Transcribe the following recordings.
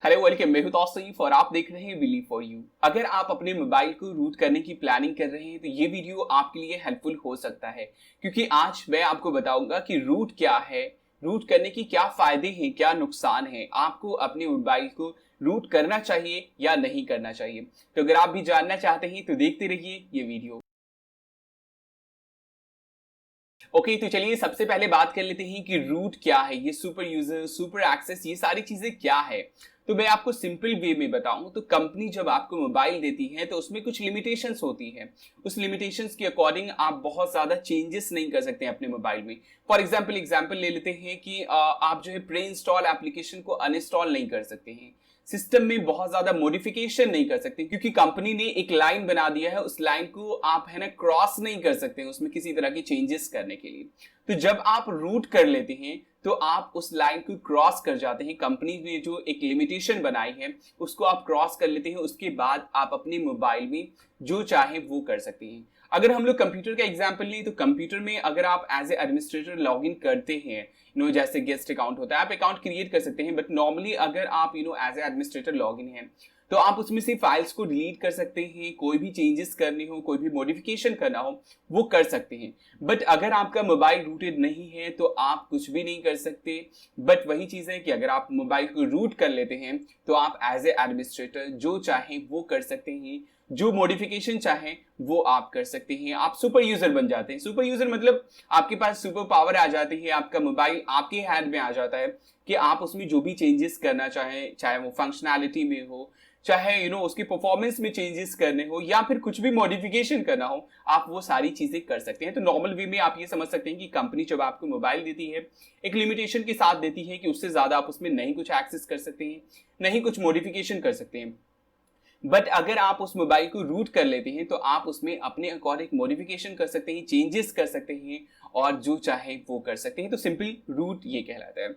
Hello welcome, मैं हूं तौसीफ और आप देख रहे हैं बिलीव फॉर यू। अगर आप अपने मोबाइल को रूट करने की प्लानिंग कर रहे हैं तो ये वीडियो आपके लिए हेल्पफुल हो सकता है, क्योंकि आज मैं आपको बताऊंगा कि रूट क्या है, रूट करने की क्या फायदे हैं, क्या नुकसान है, आपको अपने मोबाइल को रूट करना चाहिए या नहीं करना चाहिए। तो अगर आप भी जानना चाहते हैं तो देखते रहिए ये वीडियो। ओके, तो चलिए सबसे पहले बात कर लेते हैं कि रूट क्या है, ये सुपर यूजर, सुपर एक्सेस, ये सारी चीजें क्या है। तो मैं आपको सिंपल वे में बताऊं तो कंपनी जब आपको मोबाइल देती है तो उसमें कुछ लिमिटेशंस होती हैं। उस लिमिटेशंस के अकॉर्डिंग आप बहुत ज्यादा चेंजेस नहीं कर सकते अपने मोबाइल में। फॉर एग्जांपल ले लेते हैं कि आप जो है प्री इंस्टॉल एप्लीकेशन को अनइंस्टॉल नहीं कर सकते हैं, सिस्टम में बहुत ज्यादा मॉडिफिकेशन नहीं कर सकते, क्योंकि कंपनी ने एक लाइन बना दिया है, उस लाइन को आप है ना क्रॉस नहीं कर सकते उसमें किसी तरह की चेंजेस करने के लिए। तो जब आप रूट कर लेते हैं तो आप उस लाइन को क्रॉस कर जाते हैं। कंपनी ने जो एक लिमिटेशन बनाई है उसको आप क्रॉस कर लेते हैं, उसके बाद आप अपने मोबाइल में जो चाहे वो कर सकते हैं। अगर हम लोग कंप्यूटर का एग्जांपल लें तो कंप्यूटर में अगर आप as a administrator log in करते हैं, जैसे गेस्ट अकाउंट होता है, आप अकाउंट क्रिएट कर सकते हैं, बट नॉर्मली अगर आप as a administrator log in है तो आप उसमें से फाइल्स को डिलीट कर सकते हैं, कोई भी चेंजेस करने हो, कोई भी मॉडिफिकेशन करना हो वो कर सकते हैं। बट अगर आपका मोबाइल रूटेड नहीं है तो आप कुछ भी नहीं कर सकते। बट वही चीज है कि अगर आप मोबाइल को रूट कर लेते हैं तो आप एज ए एडमिनिस्ट्रेटर जो चाहे वो कर सकते हैं, जो मॉडिफिकेशन चाहे वो आप कर सकते हैं। आप सुपर यूजर बन जाते हैं। सुपर यूजर मतलब आपके पास सुपर पावर आ जाती है, आपका मोबाइल आपके हैंड में आ जाता है कि आप उसमें जो भी चेंजेस करना चाहें, चाहे वो फंक्शनैलिटी में हो, चाहे उसकी परफॉर्मेंस में चेंजेस करने हो, या फिर कुछ भी मॉडिफिकेशन करना हो, आप वो सारी चीजें कर सकते हैं। तो नॉर्मल वे में आप ये समझ सकते हैं कि कंपनी जब आपको मोबाइल देती है एक लिमिटेशन के साथ देती है कि उससे ज्यादा आप उसमें नहीं कुछ एक्सेस कर सकते हैं, नहीं कुछ मॉडिफिकेशन कर सकते हैं। बट अगर आप उस मोबाइल को रूट कर लेते हैं तो आप उसमें अपने अकॉर्डिंग मॉडिफिकेशन कर सकते हैं, चेंजेस कर सकते हैं और जो चाहे वो कर सकते हैं। तो सिंपल रूट ये कहलाता है।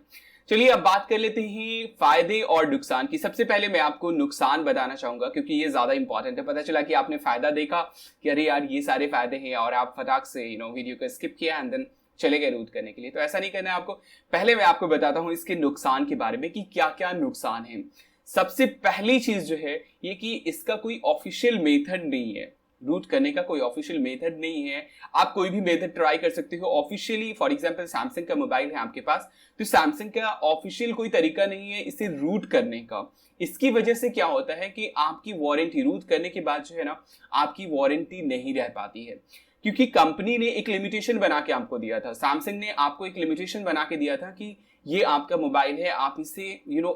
चलिए अब बात कर लेते हैं फायदे और नुकसान की। सबसे पहले मैं आपको नुकसान बताना चाहूंगा, क्योंकि ये ज्यादा इंपॉर्टेंट है। पता चला कि आपने फायदा देखा कि अरे यार ये सारे फायदे हैं और आप फटाक से वीडियो को स्किप किया एंड देन चले गए रूट करने के लिए। तो ऐसा नहीं करना है आपको। पहले मैं आपको बताता हूं इसके नुकसान के बारे में कि क्या क्या नुकसान है। सबसे पहली चीज जो है ये कि इसका कोई ऑफिशियल मेथड नहीं है, रूट करने का कोई ऑफिशियल मेथड नहीं है। आप कोई भी मेथड ट्राई कर सकते हो ऑफिशियली। फॉर एग्जांपल सैमसंग का मोबाइल है आपके पास, तो सैमसंग का ऑफिशियल कोई तरीका नहीं है इसे रूट करने का। इसकी वजह से क्या होता है कि आपकी वारंटी रूट करने के बाद जो है ना, आपकी वारंटी नहीं रह पाती है, क्योंकि कंपनी ने एक लिमिटेशन बना के आपको दिया था। सैमसंग ने आपको एक लिमिटेशन बना के दिया था कि ये आपका मोबाइल है, आप इसे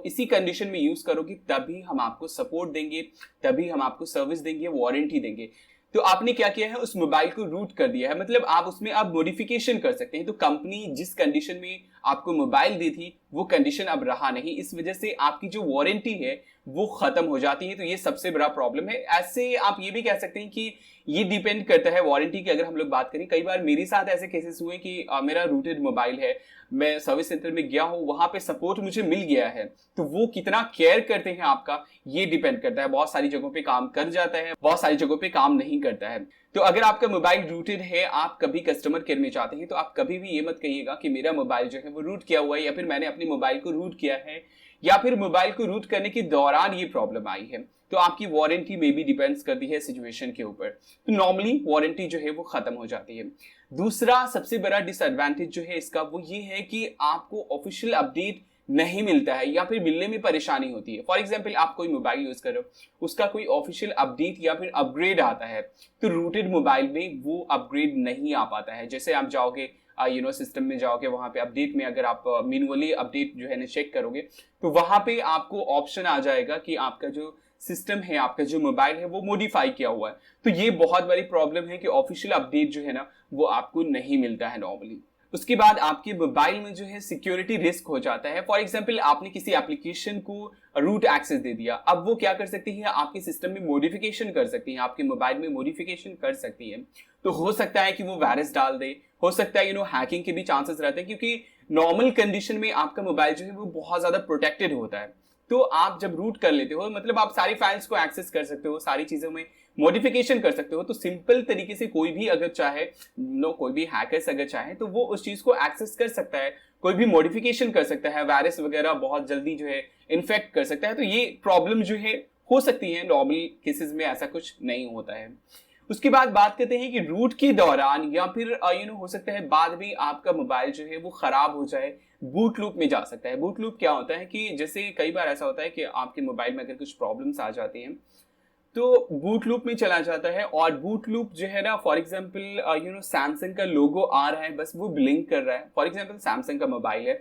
इसी कंडीशन में यूज करोगे तभी हम आपको सपोर्ट देंगे, तभी हम आपको सर्विस देंगे, वारंटी देंगे। तो आपने क्या किया है, उस मोबाइल को रूट कर दिया है, मतलब आप उसमें आप मॉडिफिकेशन कर सकते हैं। तो कंपनी जिस कंडीशन में आपको मोबाइल दी थी वो कंडीशन अब रहा नहीं, इस वजह से आपकी जो वारंटी है वो खत्म हो जाती है। तो ये सबसे बड़ा प्रॉब्लम है। ऐसे आप ये भी कह सकते हैं कि ये डिपेंड करता है वारंटी की। अगर हम लोग बात करें, कई बार मेरे साथ ऐसे केसेस हुए कि मेरा रूटेड मोबाइल है, मैं सर्विस सेंटर में गया हूं, वहां पे सपोर्ट मुझे मिल गया है। तो वो कितना केयर करते हैं आपका, ये डिपेंड करता है। बहुत सारी जगहों पे काम कर जाता है, बहुत सारी जगहों पे काम नहीं करता है। तो अगर आपका मोबाइल रूटेड है, आप कभी कस्टमर केयर में जाते हैं तो आप कभी भी ये मत कहिएगा कि मेरा मोबाइल जो है वो रूट किया हुआ है, या फिर मैंने अपने मोबाइल को रूट किया है, या फिर मोबाइल को रूट करने के दौरान ये प्रॉब्लम आई है। तो आपकी वारंटी में भी डिपेंड्स करती है सिचुएशन के ऊपर। तो नॉर्मली वारंटी जो है वो खत्म हो जाती है। दूसरा सबसे बड़ा डिसएडवांटेज जो है इसका वो ये है कि आपको ऑफिशियल अपडेट नहीं मिलता है, या फिर मिलने में परेशानी होती है। फॉर एग्जाम्पल आप कोई मोबाइल यूज कर रहे हो, उसका कोई ऑफिशियल अपडेट या फिर अपग्रेड आता है, तो रूटेड मोबाइल में वो अपग्रेड नहीं आ पाता है। जैसे आप जाओगे सिस्टम में जाओगे, वहां पे अपडेट में अगर आप मैन्युअली अपडेट जो है ना चेक करोगे तो वहां पे आपको ऑप्शन आ जाएगा कि आपका जो सिस्टम है, आपका जो मोबाइल है वो मॉडिफाई किया हुआ है। तो ये बहुत बड़ी प्रॉब्लम है कि ऑफिशियल अपडेट जो है ना वो आपको नहीं मिलता है नॉर्मली। उसके बाद आपके मोबाइल में जो है सिक्योरिटी रिस्क हो जाता है। फॉर एग्जांपल आपने किसी एप्लीकेशन को रूट एक्सेस दे दिया, अब वो क्या कर सकती है, आपके सिस्टम में मॉडिफिकेशन कर सकती है, आपके मोबाइल में मॉडिफिकेशन कर सकती है। तो हो सकता है कि वो वायरस डाल दे, हो सकता है हैकिंग के भी चांसेस रहते हैं, क्योंकि नॉर्मल कंडीशन में आपका मोबाइल जो है वो बहुत ज्यादा प्रोटेक्टेड होता है। तो आप जब रूट कर लेते हो मतलब आप सारी फाइल्स को एक्सेस कर सकते हो, सारी चीजों में मॉडिफिकेशन कर सकते हो। तो सिंपल तरीके से कोई भी अगर चाहे कोई भी हैकर्स अगर चाहे तो वो उस चीज को एक्सेस कर सकता है, कोई भी मॉडिफिकेशन कर सकता है, वायरस वगैरह बहुत जल्दी जो है इन्फेक्ट कर सकता है। तो ये प्रॉब्लम जो है हो सकती है, नॉर्मल केसेस में ऐसा कुछ नहीं होता है। उसके बाद बात करते हैं कि रूट के दौरान या फिर हो सकता है बाद में आपका मोबाइल जो है वो खराब हो जाए, बूट लूप में जा सकता है। बूट लूप क्या होता है कि जैसे कई बार ऐसा होता है कि आपके मोबाइल में अगर कुछ प्रॉब्लम्स आ जाती हैं तो बूट लूप में चला जाता है, और बूट लूप जो है ना, फॉर एग्जांपल सैमसंग का लोगो आ रहा है, बस वो ब्लिंक कर रहा है, फॉर एग्जांपल सैमसंग का मोबाइल है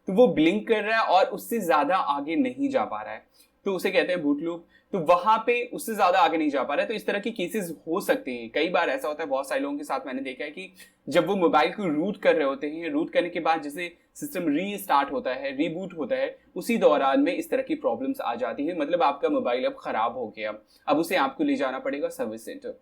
तो वो ब्लिंक कर रहा है और उससे ज्यादा आगे नहीं जा पा रहा है, तो उसे कहते हैं बूट लूप। तो वहां पे उससे ज्यादा आगे नहीं जा पा रहा है, तो इस तरह के केसेस हो सकते हैं। कई बार ऐसा होता है, बहुत सारे लोगों के साथ मैंने देखा है कि जब वो मोबाइल को रूट कर रहे होते हैं, रूट करने के बाद जैसे सिस्टम रीस्टार्ट होता है, रीबूट होता है, उसी दौरान में इस तरह की प्रॉब्लम्स आ जाती है, मतलब आपका मोबाइल अब खराब हो गया, अब उसे आपको ले जाना पड़ेगा सर्विस सेंटर।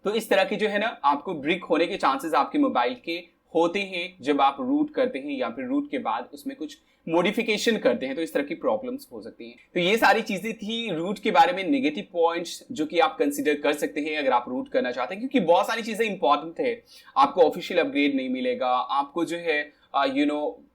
तो इस तरह के जो है ना, आपको ब्रिक होने के चांसेस आपके मोबाइल के होते हैं जब आप रूट करते हैं या फिर रूट के बाद उसमें कुछ मॉडिफिकेशन करते हैं, तो इस तरह की प्रॉब्लम्स हो सकती हैं। तो ये सारी चीजें थी रूट के बारे में, नेगेटिव पॉइंट्स जो कि आप कंसीडर कर सकते हैं अगर आप रूट करना चाहते हैं, क्योंकि बहुत सारी चीजें इंपॉर्टेंट है। आपको ऑफिशियल अपग्रेड नहीं मिलेगा, आपको जो है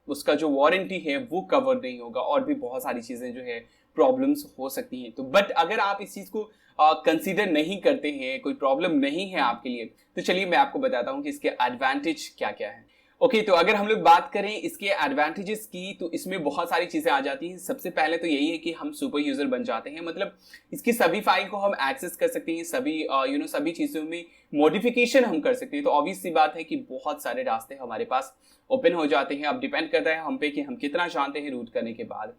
उसका जो वारंटी है वो कवर नहीं होगा, और भी बहुत सारी चीजें जो है प्रॉब्लम्स हो सकती हैं। तो बट अगर आप इस चीज को कंसीडर नहीं करते हैं, कोई प्रॉब्लम नहीं है आपके लिए, तो चलिए मैं आपको बताता हूं कि इसके एडवांटेज क्या क्या है। ओके, तो अगर हम लोग बात करें इसके एडवांटेजेस की, तो इसमें बहुत सारी चीजें आ जाती हैं। सबसे पहले तो यही है कि हम सुपर यूजर बन जाते हैं, मतलब इसकी सभी फाइल को हम एक्सेस कर सकते हैं, सभी सभी चीजों में मॉडिफिकेशन हम कर सकते हैं। तो ऑब्वियस सी बात है कि बहुत सारे रास्ते हमारे पास ओपन हो जाते हैं। अब डिपेंड करता है हम पे कि हम कितना जानते हैं रूट करने के बाद।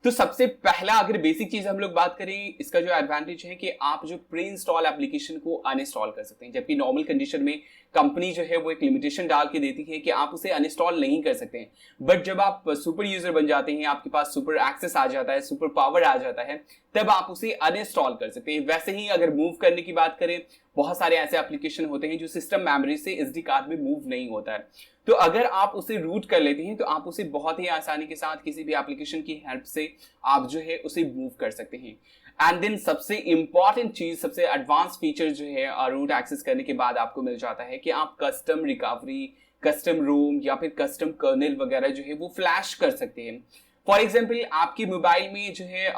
तो सबसे पहला अगर बेसिक चीज हम लोग बात करें, इसका जो एडवांटेज है कि आप जो प्री इंस्टॉल एप्लीकेशन को अनइंस्टॉल कर सकते हैं, जबकि नॉर्मल कंडीशन में कंपनी जो है वो एक लिमिटेशन डाल के देती है कि आप उसे अनइंस्टॉल नहीं कर सकते हैं। बट जब आप सुपर यूजर बन जाते हैं, आपके पास सुपर एक्सेस आ जाता है, सुपर पावर आ जाता है, तब आप उसे अनइंस्टॉल कर सकते हैं। वैसे ही अगर मूव करने की बात करें, बहुत सारे ऐसे एप्लीकेशन होते हैं जो सिस्टम मेमोरी से एसडी कार्ड में मूव नहीं होता है। तो अगर आप उसे रूट कर लेते हैं तो आप उसे बहुत ही आसानी के साथ किसी भी एप्लीकेशन की हेल्प से आप जो है उसे मूव कर सकते हैं। एंड देन सबसे इंपॉर्टेंट चीज, सबसे एडवांस फीचर जो है रूट एक्सेस करने के बाद आपको मिल जाता है कि आप कस्टम रिकवरी, कस्टम रोम या फिर कस्टम कर्नेल वगैरह जो है वो फ्लैश कर सकते हैं। फॉर एग्जाम्पल आपके मोबाइल में जो है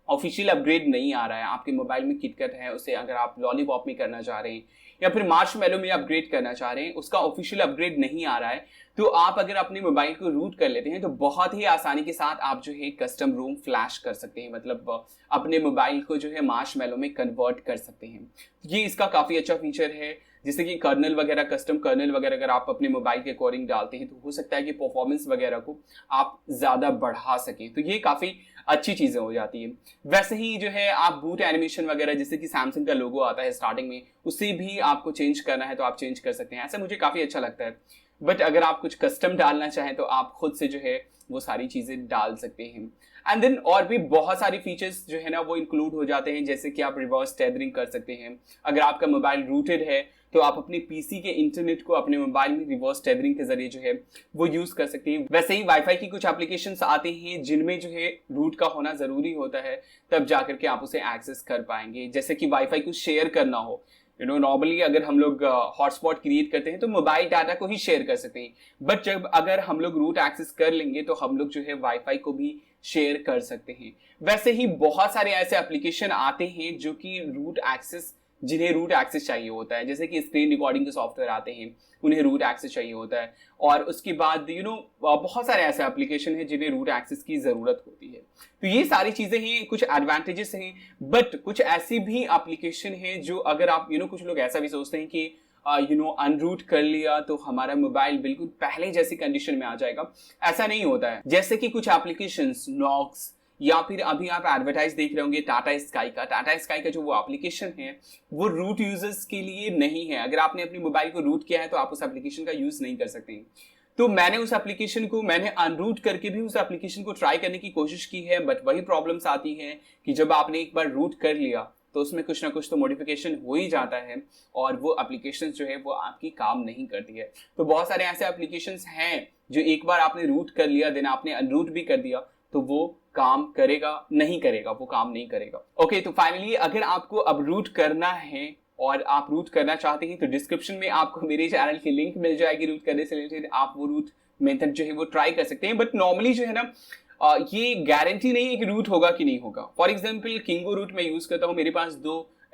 ऑफिशियल अपग्रेड नहीं आ रहा है, आपके मोबाइल में किटकैट है, उसे अगर आप लॉलीपॉप में करना चाह रहे हैं या फिर मार्शमैलो में अपग्रेड करना चाह रहे हैं, उसका ऑफिशियल अपग्रेड नहीं आ रहा है, तो आप अगर अपने मोबाइल को रूट कर लेते हैं तो बहुत ही आसानी के साथ आप जो है कस्टम रोम फ्लैश कर सकते हैं, मतलब अपने मोबाइल को जो है मार्शमैलो में कन्वर्ट कर सकते हैं। ये इसका काफी अच्छा फीचर है। जैसे कि कर्नल वगैरह, कस्टम कर्नल वगैरह अगर आप अपने मोबाइल के अकॉर्डिंग डालते हैं तो हो सकता है कि परफॉर्मेंस वगैरह को आप ज्यादा बढ़ा सकें, तो ये काफी अच्छी चीजें हो जाती है। वैसे ही जो है आप बूट एनिमेशन वगैरह, जैसे कि सैमसंग का लोगो आता है स्टार्टिंग में, उसे भी आपको चेंज करना है तो आप चेंज कर सकते हैं, ऐसा मुझे काफी अच्छा लगता है। बट अगर आप कुछ कस्टम डालना चाहें तो आप खुद से जो है वो सारी चीजें डाल सकते हैं। एंड देन और भी बहुत सारी फीचर्स जो है ना वो इंक्लूड हो जाते हैं, जैसे कि आप रिवर्स टेथरिंग कर सकते हैं। अगर आपका मोबाइल रूटेड है तो आप अपने पीसी के इंटरनेट को अपने मोबाइल में रिवर्स टेथरिंग के जरिए जो है वो यूज कर सकते हैं। वैसे ही वाईफाई की कुछ एप्लीकेशंस आते हैं जिनमें जो है रूट का होना जरूरी होता है, तब जाकर के आप उसे एक्सेस कर पाएंगे। जैसे कि वाईफाई को शेयर करना हो, नॉर्मली अगर हम लोग हॉटस्पॉट क्रिएट करते हैं तो मोबाइल डाटा को ही शेयर कर सकते हैं, बट जब अगर हम लोग रूट एक्सेस कर लेंगे तो हम लोग जो है वाईफाई को भी शेयर कर सकते हैं। वैसे ही बहुत सारे ऐसे एप्लीकेशन आते हैं जो कि रूट एक्सेस, जिन्हें रूट एक्सेस चाहिए होता है, जैसे कि स्क्रीन रिकॉर्डिंग के सॉफ्टवेयर आते हैं, उन्हें रूट एक्सेस चाहिए होता है। और उसके बाद बहुत सारे ऐसे एप्लीकेशन हैं जिन्हें रूट एक्सेस की जरूरत होती है। तो ये सारी चीजें हैं, कुछ एडवांटेजेस हैं, बट कुछ ऐसी भी एप्लीकेशन हैं जो अगर आप कुछ लोग ऐसा भी सोचते हैं कि अनरूट कर लिया तो हमारा मोबाइल बिल्कुल पहले जैसी कंडीशन में आ जाएगा, ऐसा नहीं होता है। जैसे कि कुछ एप्लीकेशंस नॉक्स, या फिर अभी आप एडवर्टाइज देख रहे होंगे टाटा स्काई का जो वो एप्लीकेशन है वो रूट यूजर्स के लिए नहीं है। अगर आपने अपने मोबाइल को रूट किया है तो आप उस एप्लीकेशन का यूज नहीं कर सकते। तो मैंने उस एप्लीकेशन को अनरूट करके भी उस एप्लीकेशन को ट्राई करने की कोशिश की है, बट वही प्रॉब्लम्स आती है कि जब आपने एक बार रूट कर लिया तो उसमें कुछ ना कुछ तो मॉडिफिकेशन हो ही जाता है और वो एप्लीकेशन जो है वो आपकी काम नहीं करती है। तो बहुत सारे ऐसे एप्लीकेशंस हैं जो एक बार आपने रूट कर लिया, देन आपने अनरूट भी कर दिया, तो वो काम करेगा नहीं करेगा, वो काम नहीं करेगा। ओके, तो फाइनली अगर आपको अब रूट करना है और आप रूट करना चाहते हैं तो डिस्क्रिप्शन में आपको मेरे चैनल की लिंक मिल जाएगी रूट करने से रिलेटेड। आप वो रूट मेथड जो है वो ट्राई कर सकते हैं। बट नॉर्मली जो है ना ये गारंटी नहीं है कि रूट होगा कि नहीं होगा। फॉर एग्जाम्पल किंगो रूट मैं यूज करता हूँ, मेरे पास 2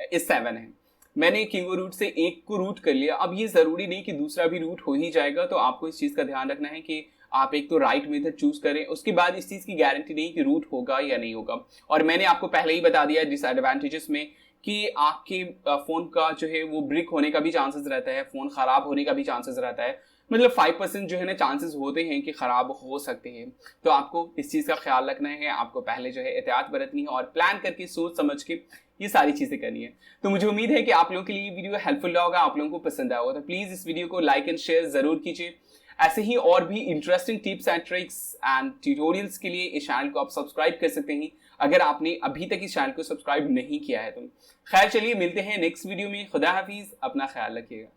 is 7 है, मैंने किंगो रूट से एक को रूट कर लिया। अब ये जरूरी नहीं कि दूसरा भी रूट हो ही जाएगा, तो आपको इस चीज का ध्यान रखना है कि आप एक तो राइट मेथड चूज करें, उसके बाद इस चीज की गारंटी नहीं कि रूट होगा या नहीं होगा। और मैंने आपको पहले ही बता दिया डिसएडवांटेजेस में कि आपके फोन का जो है वो ब्रिक होने का भी चांसेस रहता है, फोन खराब होने का भी चांसेस रहता है। मतलब 5% जो है ना चांसेस होते हैं कि खराब हो सकते हैं। तो आपको इस चीज का ख्याल रखना है, आपको पहले जो है एहतियात बरतनी है और प्लान करके सोच समझ के ये सारी चीजें करनी है। तो मुझे उम्मीद है कि आप लोगों के लिए ये वीडियो हेल्पफुल रहा होगा, आप लोगों को पसंद आया होगा। तो प्लीज इस वीडियो को लाइक एंड शेयर जरूर कीजिए। ऐसे ही और भी interesting tips and tricks and tutorials के लिए इस चैनल को आप सब्सक्राइब कर सकते हैं अगर आपने अभी तक इस चैनल को सब्सक्राइब नहीं किया है तो। खैर चलिए मिलते हैं नेक्स्ट वीडियो में। खुदा हाफिज, अपना ख्याल रखिएगा।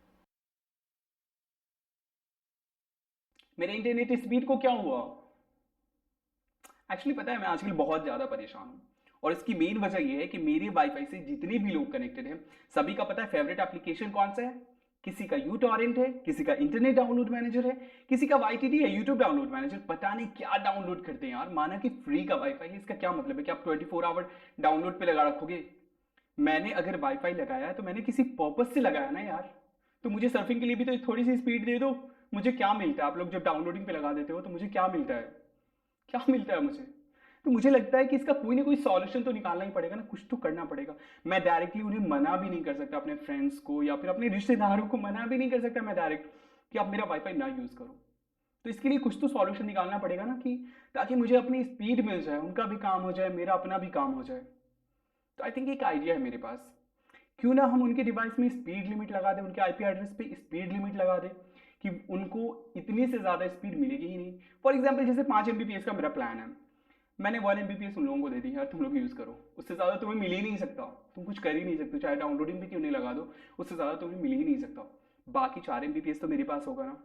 मेरे इंटरनेट स्पीड को क्या हुआ? एक्चुअली पता है मैं आजकल बहुत ज्यादा परेशान हूँ और इसकी मेन वजह यह है कि मेरे वाईफाई से जितने भी लोग कनेक्टेड हैं सभी का पता है फेवरेट एप्लीकेशन कौन सा है? किसी का यूटॉरेंट है, किसी का इंटरनेट डाउनलोड मैनेजर है, किसी का YTD है, यूट्यूब डाउनलोड मैनेजर। पता नहीं क्या डाउनलोड करते हैं यार। माना कि फ्री का वाईफाई है, इसका क्या मतलब है कि आप 24 आवर डाउनलोड पे लगा रखोगे? मैंने अगर वाईफाई लगाया है तो मैंने किसी पर्पज से लगाया ना यार। तो मुझे सर्फिंग के लिए भी तो थोड़ी सी स्पीड दे दो। मुझे क्या मिलता है? आप लोग जब डाउनलोडिंग पे लगा देते हो तो मुझे क्या मिलता है? क्या मिलता है मुझे? तो मुझे लगता है कि इसका कोई ना कोई सॉल्यूशन तो निकालना ही पड़ेगा ना, कुछ तो करना पड़ेगा। मैं डायरेक्टली उन्हें मना भी नहीं कर सकता, अपने फ्रेंड्स को या फिर अपने रिश्तेदारों को मना भी नहीं कर सकता मैं डायरेक्ट कि आप मेरा वाईफाई ना यूज करो। तो इसके लिए कुछ तो सॉल्यूशन निकालना पड़ेगा ना, कि ताकि मुझे अपनी स्पीड मिल जाए, उनका भी काम हो जाए, मेरा अपना भी काम हो जाए। तो आई थिंक एक आइडिया है मेरे पास, क्यों ना हम उनके डिवाइस में स्पीड लिमिट लगा दें, उनके IP एड्रेस पे स्पीड लिमिट लगा दें कि उनको इतनी से ज़्यादा स्पीड मिलेगी ही नहीं। फॉर एग्जाम्पल जैसे 5 MBPS का मेरा प्लान है, मैंने 1 MBPS उन लोगों को दे दी यार, तुम लोग यूज़ करो, उससे ज़्यादा तुम्हें मिल ही नहीं सकता, तुम कुछ कर ही नहीं सकते, चाहे डाउनलोडिंग भी क्यों नहीं लगा दो, उससे ज़्यादा तुम्हें मिल ही नहीं सकता। बाकी 4 MBPS तो मेरे पास होगा ना।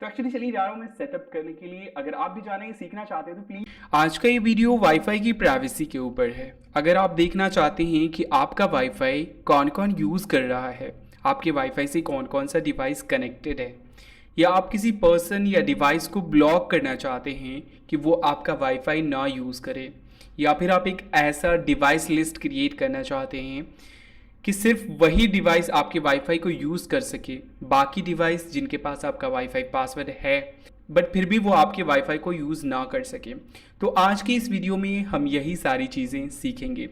तो एक्चुअली चलिए जा रहा हूँ मैं सेटअप करने के लिए। अगर आप भी जानेंगे सीखना चाहते हैं तो प्लीज़। आज का ये वीडियो वाईफाई की प्राइवेसी के ऊपर है। अगर आप देखना चाहते हैं कि आपका वाईफाई कौन कौन यूज़ कर रहा है, आपके वाईफाई से कौन कौन सा डिवाइस कनेक्टेड है, या आप किसी पर्सन या डिवाइस को ब्लॉक करना चाहते हैं कि वो आपका वाईफाई ना यूज़ करे, या फिर आप एक ऐसा डिवाइस लिस्ट क्रिएट करना चाहते हैं कि सिर्फ वही डिवाइस आपके वाईफाई को यूज़ कर सके, बाकी डिवाइस जिनके पास आपका वाईफाई पासवर्ड है बट फिर भी वो आपके वाईफाई को यूज़ ना कर सके, तो आज की इस वीडियो में हम यही सारी चीज़ें सीखेंगे।